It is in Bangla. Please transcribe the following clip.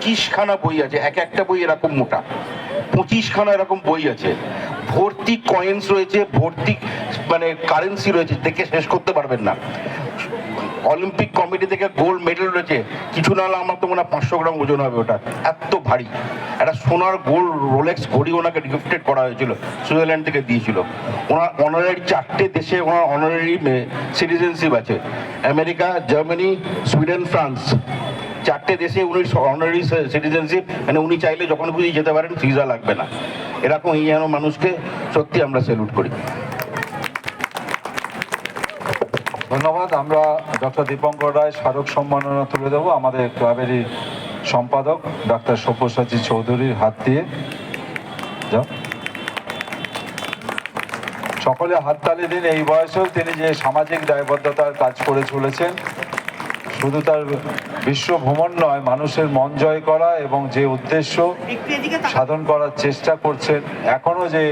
25খানা বই আছে, এক একটা বই এরকম মোটা, 25খানা এরকম বই আছে, ভর্তি কয়েন্স রয়েছে, ভর্তি মানে কারেন্সি রয়েছে, দেখে শেষ করতে পারবেন না। অলিম্পিক কমিটি থেকে গোল্ড মেডেল রয়েছে, কিছু না হলে আমার তো মনে হয় 500 গ্রাম ওজন হবে, ওটা এত ভারী। একটা সোনার গোল্ড রোলেক্স ঘড়ি ওনাকে গিফটেড করা হয়েছিল, সুইজারল্যান্ড থেকে দিয়েছিল। ওনার অনারারি 4টে দেশে ওনার অনারারি সিটিজেনশিপ আছে, আমেরিকা, জার্মানি, সুইডেন, ফ্রান্স, 4টে দেশে উনি অনারারি সিটিজেনশিপ, মানে উনি চাইলে যখন খুশি যেতে পারেন, ভিসা লাগবে না। এরকম এই যেন মানুষকে সত্যি আমরা স্যালুট করি। ধন্যবাদ। আমরা ডক্টর দীপঙ্কর রায় স্মারক সম্মাননা তুলে দেবো আমাদের ক্লাবেরই সম্পাদক ডাক্তার সব্যসাচী চৌধুরীর হাত দিয়ে। সকলে হাততালি দিন। এই বয়সেও তিনি যে সামাজিক দায়বদ্ধতার কাজ করে চলেছেন, শুধু তার বিশ্ব ভ্রমণ নয়, মানুষের মন জয় করা এবং যে উদ্দেশ্য সাধন করার চেষ্টা করছেন, এখনো যে